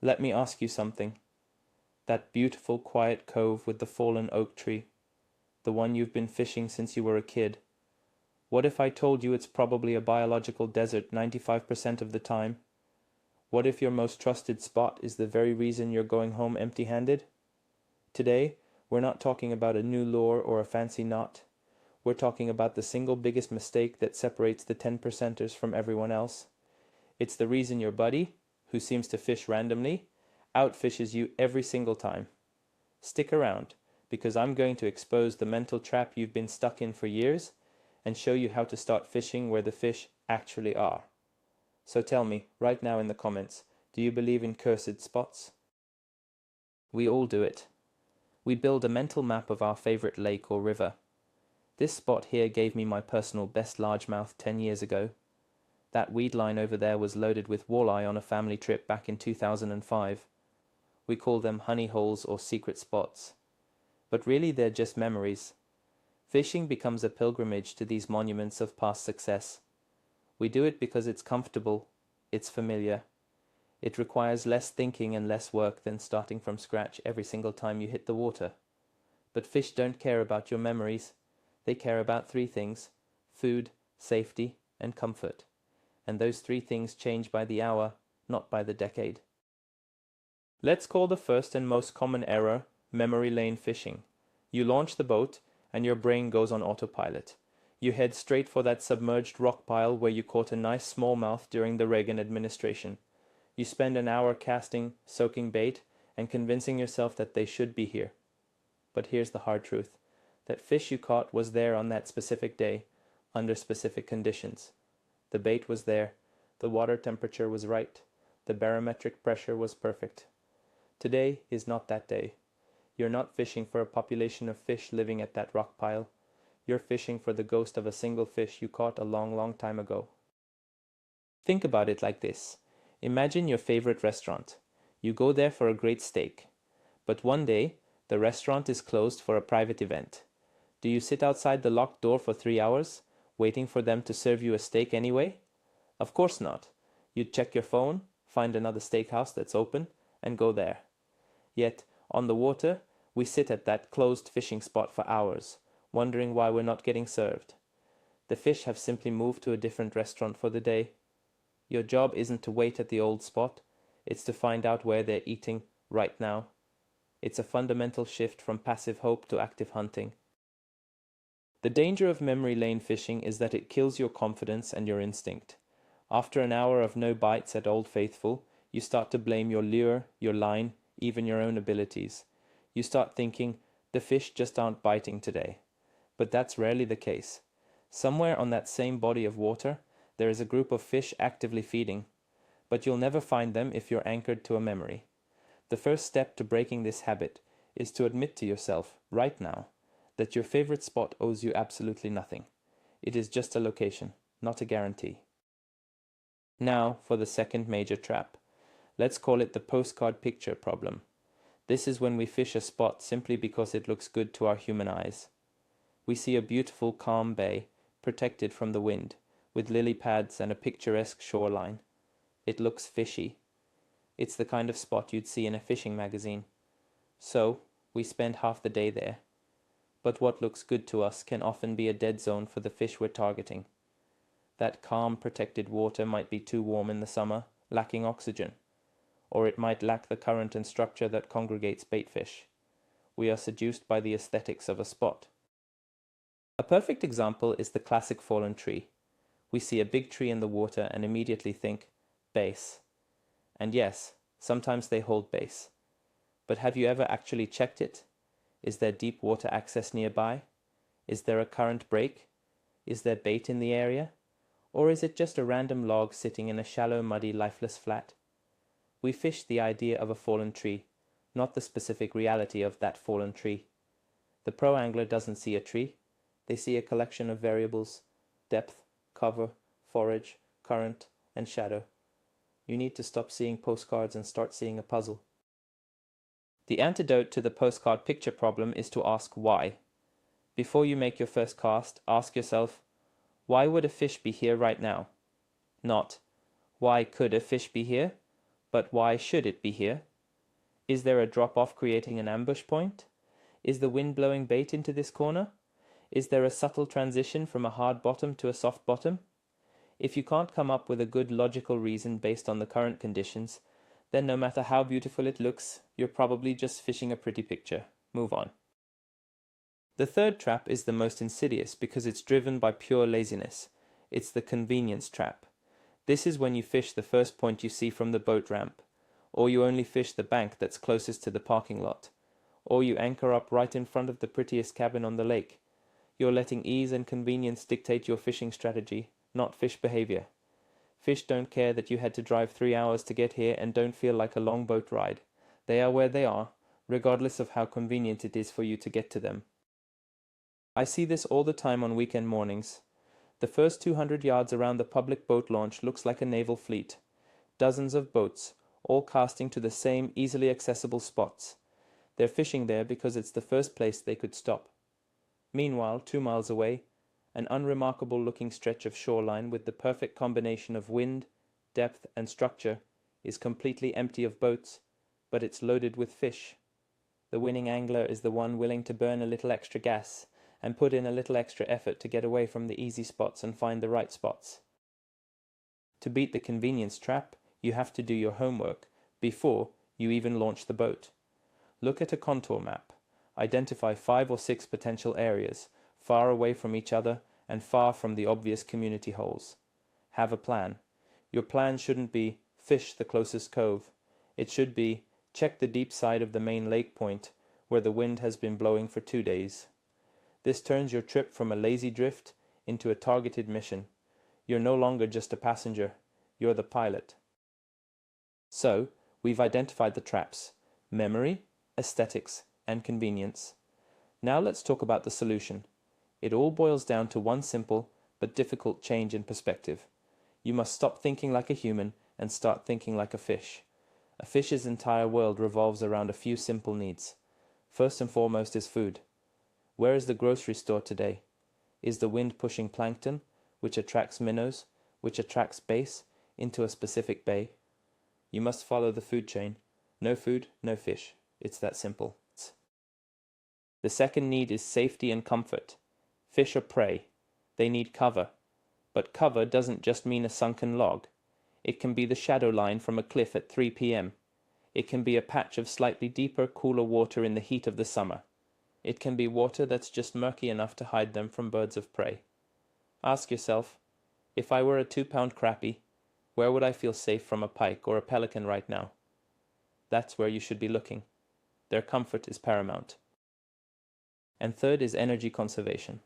Let me ask you something. That beautiful quiet cove with the fallen oak tree, the one you've been fishing since you were a kid. What if I told you it's probably a biological desert 95% of the time? What if your most trusted spot is the very reason you're going home empty-handed? Today, we're not talking about a new lure or a fancy knot. We're talking about the single biggest mistake that separates the 10%ers from everyone else. It's the reason your buddy, who seems to fish randomly, outfishes you every single time. Stick around, because I'm going to expose the mental trap you've been stuck in for years and show you how to start fishing where the fish actually are. So tell me, right now in the comments, do you believe in cursed spots? We all do it. We build a mental map of our favorite lake or river. This spot here gave me my personal best largemouth 10 years ago. That weed line over there was loaded with walleye on a family trip back in 2005. We call them honey holes or secret spots. But really they're just memories. Fishing becomes a pilgrimage to these monuments of past success. We do it because it's comfortable, it's familiar. It requires less thinking and less work than starting from scratch every single time you hit the water. But fish don't care about your memories. They care about three things: food, safety, and comfort. And those three things change by the hour, not by the decade. Let's call the first and most common error memory lane fishing. You launch the boat and your brain goes on autopilot. You head straight for that submerged rock pile where you caught a nice smallmouth during the Reagan administration. You spend an hour casting, soaking bait, and convincing yourself that they should be here. But here's the hard truth. That fish you caught was there on that specific day, under specific conditions. The bait was there, the water temperature was right, the barometric pressure was perfect. Today is not that day. You're not fishing for a population of fish living at that rock pile. You're fishing for the ghost of a single fish you caught a long, long time ago. Think about it like this. Imagine your favorite restaurant. You go there for a great steak. But one day, the restaurant is closed for a private event. Do you sit outside the locked door for 3 hours, waiting for them to serve you a steak anyway? Of course not. You'd check your phone, find another steakhouse that's open, and go there. Yet, on the water, we sit at that closed fishing spot for hours, wondering why we're not getting served. The fish have simply moved to a different restaurant for the day. Your job isn't to wait at the old spot, it's to find out where they're eating right now. It's a fundamental shift from passive hope to active hunting. The danger of memory lane fishing is that it kills your confidence and your instinct. After an hour of no bites at Old Faithful, you start to blame your lure, your line, even your own abilities. You start thinking, the fish just aren't biting today. But that's rarely the case. Somewhere on that same body of water, there is a group of fish actively feeding. But you'll never find them if you're anchored to a memory. The first step to breaking this habit is to admit to yourself, right now, that your favorite spot owes you absolutely nothing. It is just a location, not a guarantee. Now for the second major trap. Let's call it the postcard picture problem. This is when we fish a spot simply because it looks good to our human eyes. We see a beautiful calm bay, protected from the wind, with lily pads and a picturesque shoreline. It looks fishy. It's the kind of spot you'd see in a fishing magazine. So, we spend half the day there. But what looks good to us can often be a dead zone for the fish we're targeting. That calm, protected water might be too warm in the summer, lacking oxygen. Or it might lack the current and structure that congregates baitfish. We are seduced by the aesthetics of a spot. A perfect example is the classic fallen tree. We see a big tree in the water and immediately think, base. And yes, sometimes they hold base. But have you ever actually checked it? Is there deep water access nearby? Is there a current break? Is there bait in the area? Or is it just a random log sitting in a shallow, muddy, lifeless flat? We fish the idea of a fallen tree, not the specific reality of that fallen tree. The pro angler doesn't see a tree. They see a collection of variables: depth, cover, forage, current, and shadow. You need to stop seeing postcards and start seeing a puzzle. The antidote to the postcard picture problem is to ask why. Before you make your first cast, ask yourself, why would a fish be here right now? Not, why could a fish be here? But why should it be here? Is there a drop-off creating an ambush point? Is the wind blowing bait into this corner? Is there a subtle transition from a hard bottom to a soft bottom? If you can't come up with a good logical reason based on the current conditions, then no matter how beautiful it looks, you're probably just fishing a pretty picture. Move on. The third trap is the most insidious because it's driven by pure laziness. It's the convenience trap. This is when you fish the first point you see from the boat ramp, or you only fish the bank that's closest to the parking lot, or you anchor up right in front of the prettiest cabin on the lake. You're letting ease and convenience dictate your fishing strategy, not fish behavior. Fish don't care that you had to drive 3 hours to get here and don't feel like a long boat ride. They are where they are, regardless of how convenient it is for you to get to them. I see this all the time on weekend mornings. The first 200 yards around the public boat launch looks like a naval fleet. Dozens of boats, all casting to the same easily accessible spots. They're fishing there because it's the first place they could stop. Meanwhile, 2 miles away, an unremarkable looking stretch of shoreline with the perfect combination of wind, depth and structure is completely empty of boats, but it's loaded with fish. The winning angler is the one willing to burn a little extra gas and put in a little extra effort to get away from the easy spots and find the right spots. To beat the convenience trap, you have to do your homework before you even launch the boat. Look at a contour map. Identify 5 or 6 potential areas, far away from each other and far from the obvious community holes. Have a plan. Your plan shouldn't be fish the closest cove. It should be check the deep side of the main lake point where the wind has been blowing for 2 days. This turns your trip from a lazy drift into a targeted mission. You're no longer just a passenger, you're the pilot. So, we've identified the traps: memory, aesthetics, and convenience. Now let's talk about the solution. It all boils down to one simple but difficult change in perspective. You must stop thinking like a human and start thinking like a fish. A fish's entire world revolves around a few simple needs. First and foremost is food. Where is the grocery store today? Is the wind pushing plankton, which attracts minnows, which attracts bass, into a specific bay? You must follow the food chain. No food, no fish. It's that simple. The second need is safety and comfort. Fish are prey. They need cover. But cover doesn't just mean a sunken log. It can be the shadow line from a cliff at 3 p.m. It can be a patch of slightly deeper, cooler water in the heat of the summer. It can be water that's just murky enough to hide them from birds of prey. Ask yourself, if I were a 2-pound crappie, where would I feel safe from a pike or a pelican right now? That's where you should be looking. Their comfort is paramount. And third is energy conservation.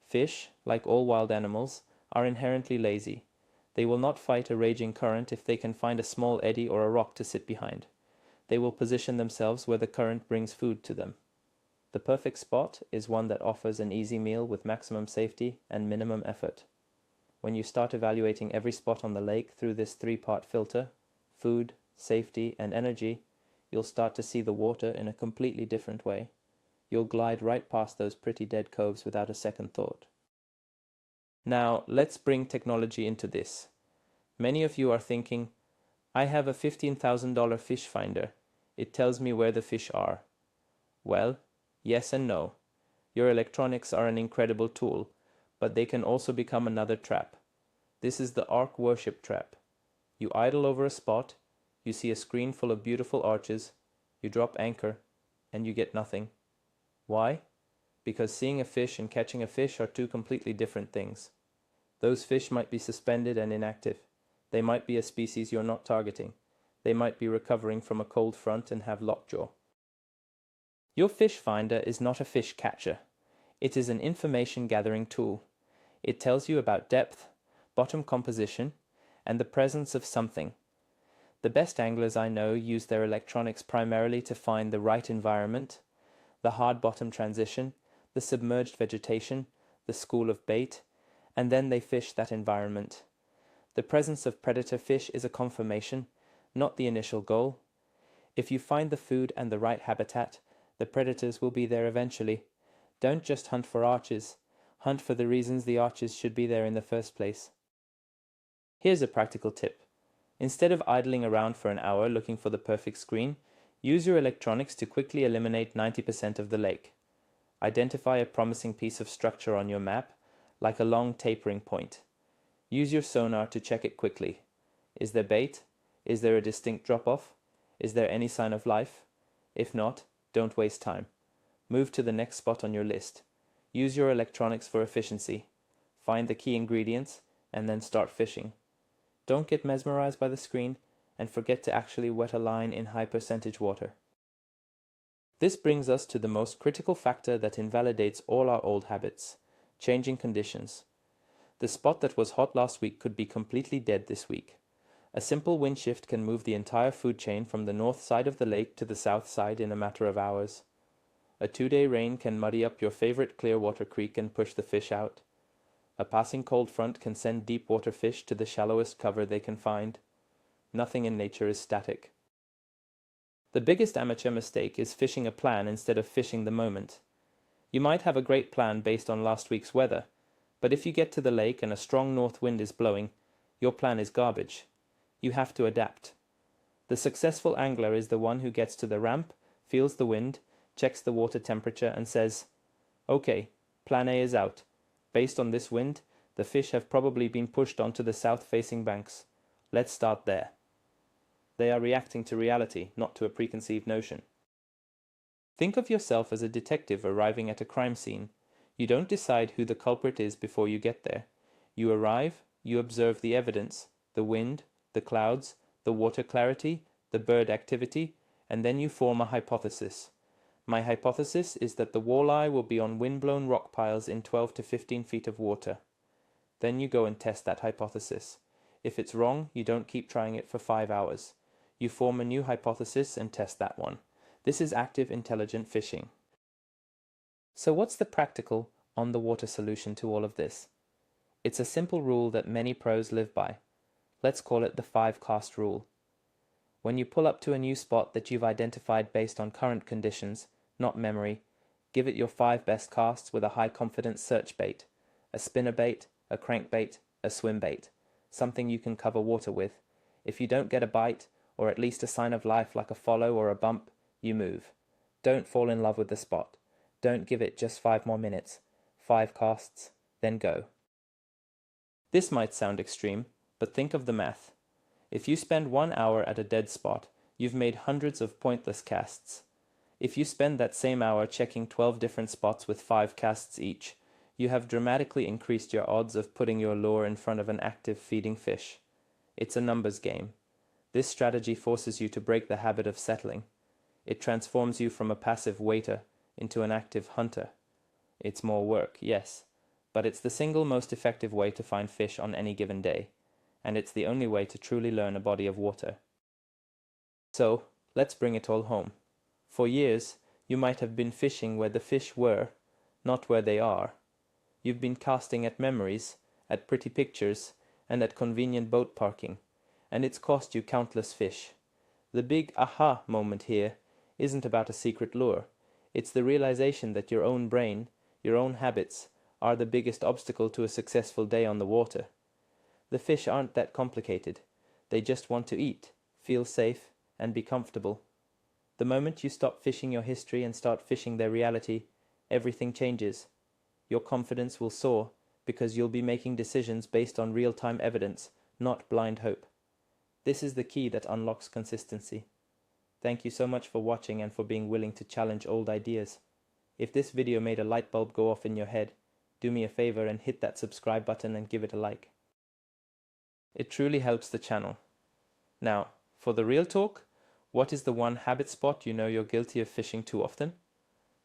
Fish, like all wild animals, are inherently lazy. They will not fight a raging current if they can find a small eddy or a rock to sit behind. They will position themselves where the current brings food to them. The perfect spot is one that offers an easy meal with maximum safety and minimum effort. When you start evaluating every spot on the lake through this 3-part filter, food, safety, and energy, you'll start to see the water in a completely different way. You'll glide right past those pretty dead coves without a second thought. Now, let's bring technology into this. Many of you are thinking, I have a $15,000 fish finder. It tells me where the fish are. Well, yes and no. Your electronics are an incredible tool, but they can also become another trap. This is the arc worship trap. You idle over a spot, you see a screen full of beautiful arches, you drop anchor, and you get nothing. Why? Because seeing a fish and catching a fish are two completely different things. Those fish might be suspended and inactive. They might be a species you're not targeting. They might be recovering from a cold front and have lockjaw. Your fish finder is not a fish catcher. It is an information gathering tool. It tells you about depth, bottom composition, and the presence of something. The best anglers I know use their electronics primarily to find the right environment, the hard bottom transition, the submerged vegetation, the school of bait, and then they fish that environment. The presence of predator fish is a confirmation, not the initial goal. If you find the food and the right habitat, the predators will be there eventually. Don't just hunt for arches. Hunt for the reasons the arches should be there in the first place. Here's a practical tip. Instead of idling around for an hour looking for the perfect screen, use your electronics to quickly eliminate 90% of the lake. Identify a promising piece of structure on your map, like a long tapering point. Use your sonar to check it quickly. Is there bait? Is there a distinct drop-off? Is there any sign of life? If not, don't waste time. Move to the next spot on your list. Use your electronics for efficiency. Find the key ingredients, and then start fishing. Don't get mesmerized by the screen, and forget to actually wet a line in high percentage water. This brings us to the most critical factor that invalidates all our old habits: changing conditions. The spot that was hot last week could be completely dead this week. A simple wind shift can move the entire food chain from the north side of the lake to the south side in a matter of hours. A 2-day rain can muddy up your favorite clearwater creek and push the fish out. A passing cold front can send deep water fish to the shallowest cover they can find. Nothing in nature is static. The biggest amateur mistake is fishing a plan instead of fishing the moment. You might have a great plan based on last week's weather, but if you get to the lake and a strong north wind is blowing, your plan is garbage. You have to adapt. The successful angler is the one who gets to the ramp, feels the wind, checks the water temperature and says, "Okay, plan A is out. Based on this wind, the fish have probably been pushed onto the south-facing banks. Let's start there." They are reacting to reality, not to a preconceived notion. Think of yourself as a detective arriving at a crime scene. You don't decide who the culprit is before you get there. You arrive, you observe the evidence, the wind, the clouds, the water clarity, the bird activity, and then you form a hypothesis. My hypothesis is that the walleye will be on wind-blown rock piles in 12 to 15 feet of water. Then you go and test that hypothesis. If it's wrong, you don't keep trying it for 5 hours. You form a new hypothesis and test that one. This is active, intelligent fishing. So what's the practical, on-the-water solution to all of this? It's a simple rule that many pros live by. Let's call it the 5-cast rule. When you pull up to a new spot that you've identified based on current conditions, not memory, give it your 5 best casts with a high-confidence search bait: a spinnerbait, a crankbait, a swim bait, something you can cover water with. If you don't get a bite, or at least a sign of life like a follow or a bump, you move. Don't fall in love with the spot. Don't give it just 5 more minutes. 5 casts, then go. This might sound extreme, but think of the math. If you spend 1 hour at a dead spot, you've made hundreds of pointless casts. If you spend that same hour checking 12 different spots with 5 casts each, you have dramatically increased your odds of putting your lure in front of an active feeding fish. It's a numbers game. This strategy forces you to break the habit of settling. It transforms you from a passive waiter into an active hunter. It's more work, yes, but it's the single most effective way to find fish on any given day, and it's the only way to truly learn a body of water. So, let's bring it all home. For years, you might have been fishing where the fish were, not where they are. You've been casting at memories, at pretty pictures, and at convenient boat parking, and it's cost you countless fish. The big aha moment here isn't about a secret lure. It's the realization that your own brain, your own habits, are the biggest obstacle to a successful day on the water. The fish aren't that complicated. They just want to eat, feel safe, and be comfortable. The moment you stop fishing your history and start fishing their reality, everything changes. Your confidence will soar because you'll be making decisions based on real-time evidence, not blind hope. This is the key that unlocks consistency. Thank you so much for watching and for being willing to challenge old ideas. If this video made a light bulb go off in your head, do me a favor and hit that subscribe button and give it a like. It truly helps the channel. Now, for the real talk, what is the one habit spot you know you're guilty of fishing too often?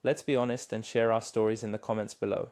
Let's be honest and share our stories in the comments below.